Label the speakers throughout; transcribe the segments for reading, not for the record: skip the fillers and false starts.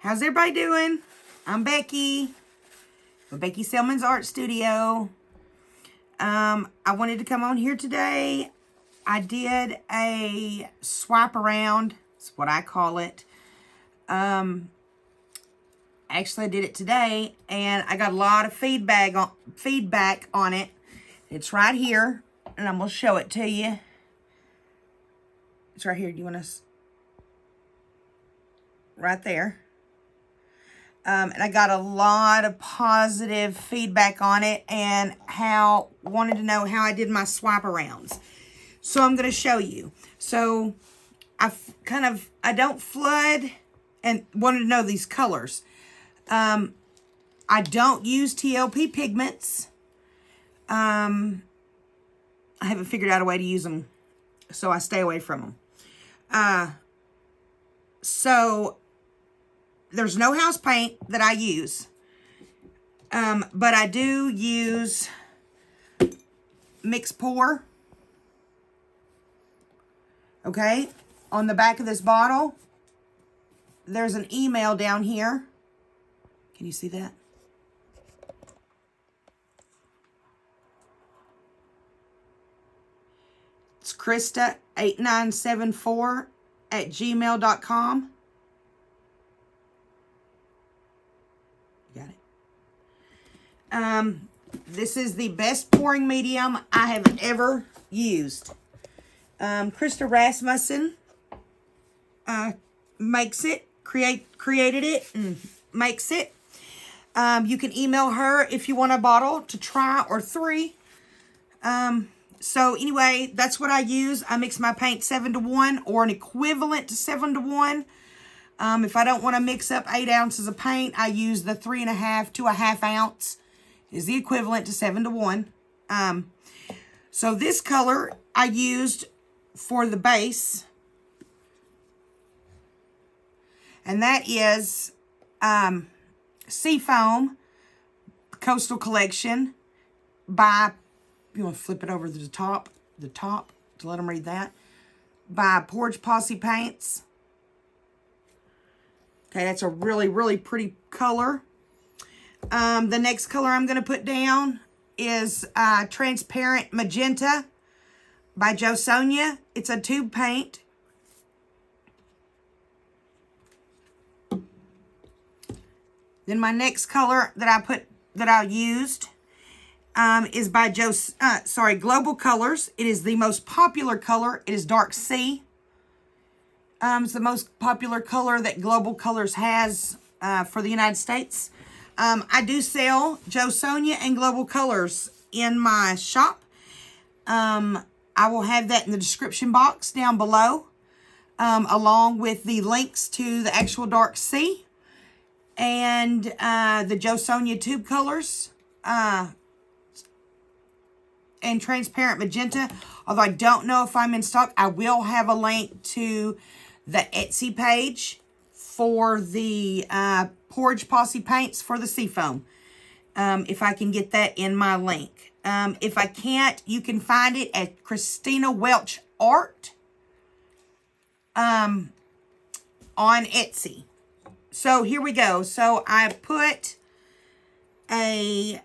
Speaker 1: How's everybody doing? I'm Becky with Becky Selman's Art Studio. I wanted to come on here today. I did a swipe around. That's what I call it. Actually, I did it today, and I got a lot of feedback on it. It's right here, and I'm gonna show it to you. It's right here. Do you want to? Right there. And I got a lot of positive feedback on it and wanted to know how I did my swipe arounds. So I'm going to show you. So I don't flood and wanted to know these colors. I don't use TLP pigments. I haven't figured out a way to use them, so I stay away from them. So there's no house paint that I use. But I do use Mix Pour. Okay. On the back of this bottle, there's an email down here. Can you see that? It's Krista8974@gmail.com. Got it. This is the best pouring medium I have ever used. Krista Rasmussen makes it, created it, and makes it. You can email her if you want a bottle to try or 3. So anyway, that's what I use. I mix my paint 7-to-1 or an equivalent to 7-to-1. If I don't want to mix up 8 ounces of paint, I use the 3.5 to a ½ ounce is the equivalent to 7-to-1. So this color I used for the base, and that is Seafoam Coastal Collection by, you want to flip it over to the top to let them read that, by Porch Posse Paints. Okay, that's a really, really pretty color. The next color I'm going to put down is Transparent Magenta by Jo Sonja. It's a tube paint. Then my next color that I used is by Global Colors. It is the most popular color. It is Dark Sea. It's the most popular color that Global Colors has for the United States. I do sell Jo Sonja and Global Colors in my shop. I will have that in the description box down below, along with the links to the actual Dark Sea and the Jo Sonja tube colors and Transparent Magenta. Although I don't know if I'm in stock, I will have a link to the Etsy page for the Porch Posse Paints for the Seafoam. If I can get that in my link. If I can't, you can find it at Christina Welch Art on Etsy. So here we go. So I put a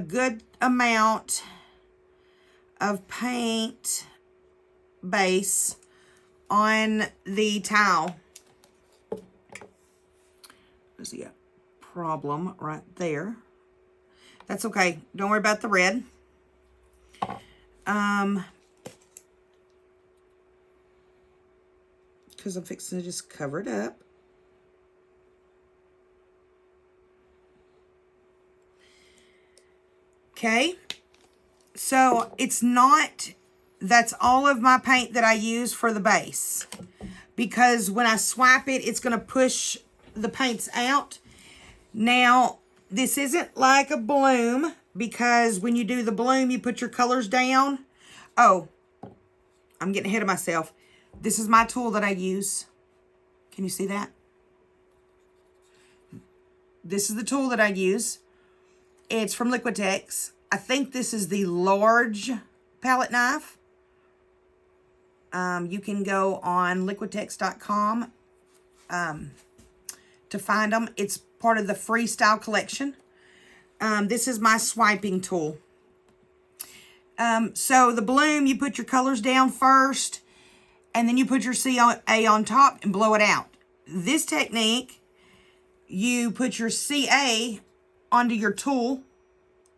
Speaker 1: good amount of paint base on the towel. There's a problem right there. That's okay. Don't worry about the red. Because I'm fixing to just cover it up. Okay. So it's not, that's all of my paint that I use for the base. Because when I swipe it, it's going to push the paints out. Now, this isn't like a bloom, because when you do the bloom, you put your colors down. Oh, I'm getting ahead of myself. This is my tool that I use. Can you see that? This is the tool that I use. It's from Liquitex. I think this is the large palette knife. You can go on liquitex.com to find them. It's part of the Freestyle collection. This is my swiping tool. So the bloom, you put your colors down first, and then you put your CA on top and blow it out. This technique, you put your CA onto your tool,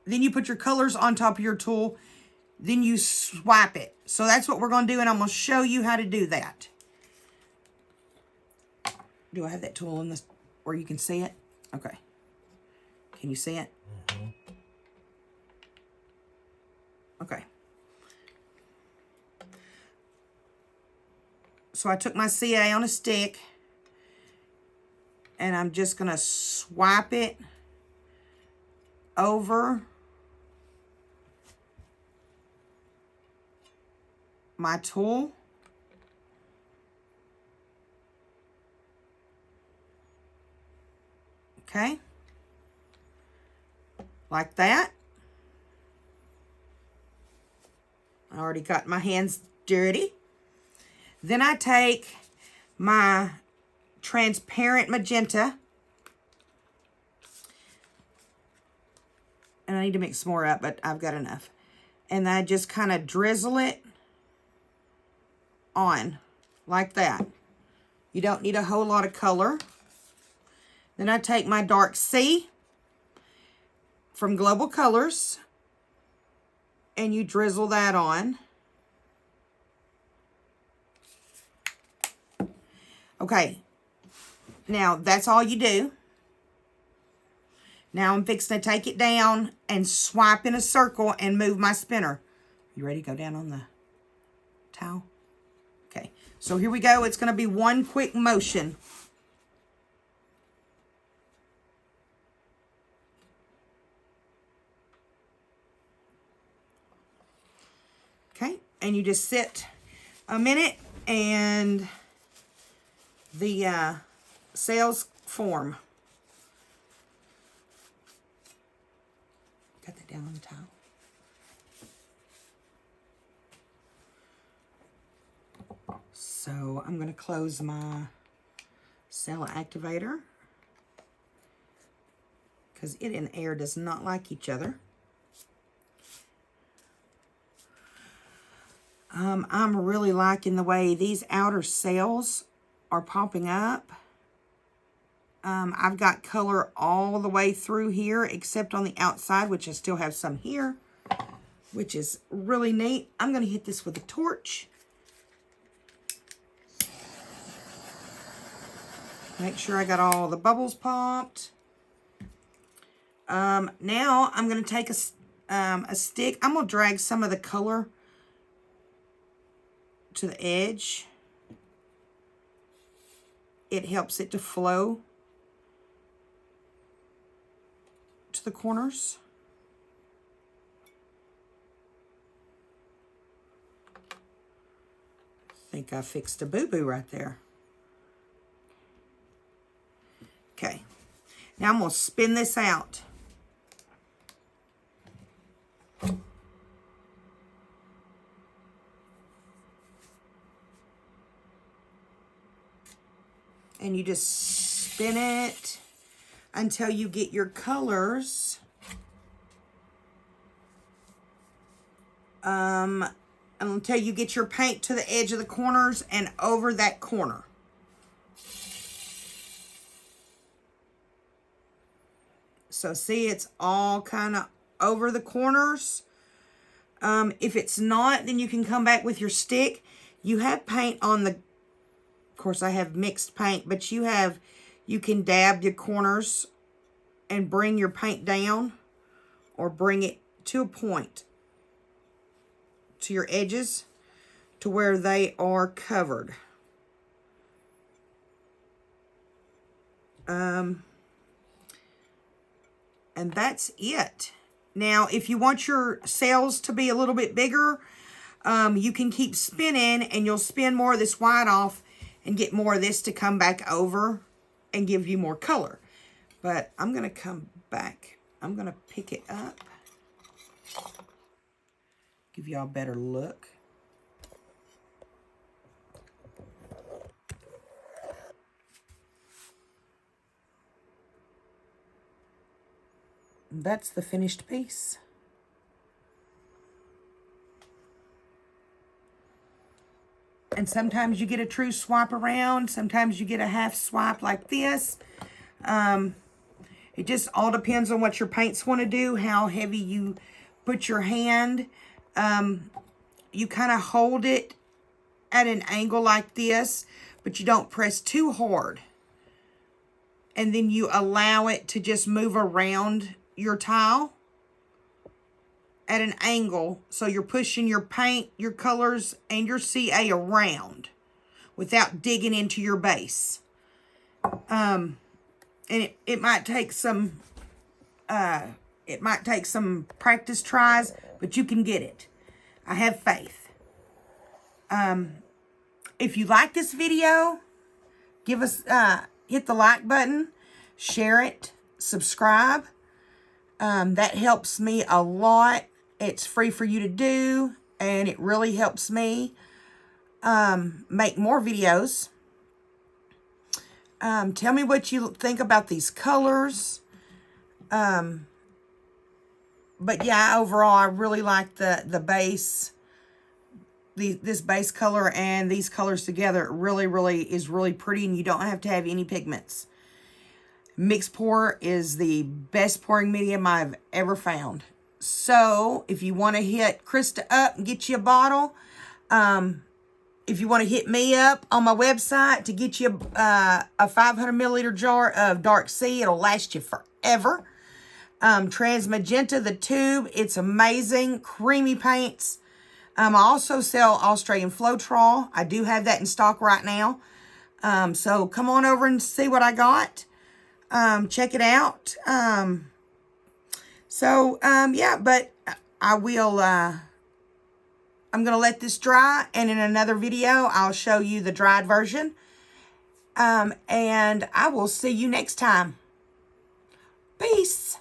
Speaker 1: then you put your colors on top of your tool, then you swipe it. So that's what we're going to do, and I'm going to show you how to do that. Do I have that tool in this where you can see it? Okay. Can you see it?
Speaker 2: Mm-hmm.
Speaker 1: Okay. So I took my CA on a stick, and I'm just going to swipe it over my tool. Okay. Like that. I already got my hands dirty. Then I take my transparent magenta, and I need to mix more up, but I've got enough. And I just kind of drizzle it on like that. You don't need a whole lot of color. Then I take my dark C from Global Colors, and you drizzle that on. Okay, now that's all you do. Now I'm fixing to take it down and swipe in a circle and move my spinner. You ready to go down on the towel? Okay, so here we go. It's going to be one quick motion. Okay, and you just sit a minute and the sails form. Got that down on the towel. So I'm going to close my cell activator because it and air does not like each other. I'm really liking the way these outer sails are popping up. I've got color all the way through here except on the outside, which I still have some here, which is really neat. I'm going to hit this with a torch. Make sure I got all the bubbles popped. Now I'm going to take a stick. I'm going to drag some of the color to the edge. It helps it to flow to the corners. I think I fixed a boo-boo right there. Okay, now I'm going to spin this out. And you just spin it until you get your colors until you get your paint to the edge of the corners and over that corner. So see, it's all kind of over the corners. If it's not, then you can come back with your stick. You have paint on the, of course I have mixed paint, but you can dab your corners and bring your paint down or bring it to a point to your edges to where they are covered. And that's it. Now, if you want your sails to be a little bit bigger, you can keep spinning and you'll spin more of this white off and get more of this to come back over and give you more color. But I'm going to come back. I'm going to pick it up. Give y'all a better look. that's the finished piece. And sometimes you get a true swipe around. Sometimes you get a half swipe like this. It just all depends on what your paints want to do, how heavy you put your hand. You kind of hold it at an angle like this, but you don't press too hard. And then you allow it to just move around your tile at an angle. So you're pushing your paint, your colors, and your CA around without digging into your base. And it might take some practice tries, but you can get it. I have faith. If you like this video, give us hit the like button, share it, subscribe. That helps me a lot. It's free for you to do, and it really helps me make more videos. Tell me what you think about these colors. But yeah, overall, I really like the base, this base color and these colors together. It really is really pretty, and you don't have to have any pigments. Mix pour is the best pouring medium I've ever found. So if you want to hit Krista up and get you a bottle, if you want to hit me up on my website to get you a 500 milliliter jar of Dark Sea, it'll last you forever. Transmagenta, the tube, it's amazing. Creamy paints. I also sell Australian Floetrol. I do have that in stock right now. So come on over and see what I got. Check it out. Yeah, but I will, I'm going to let this dry, and in another video, I'll show you the dried version. And I will see you next time. Peace.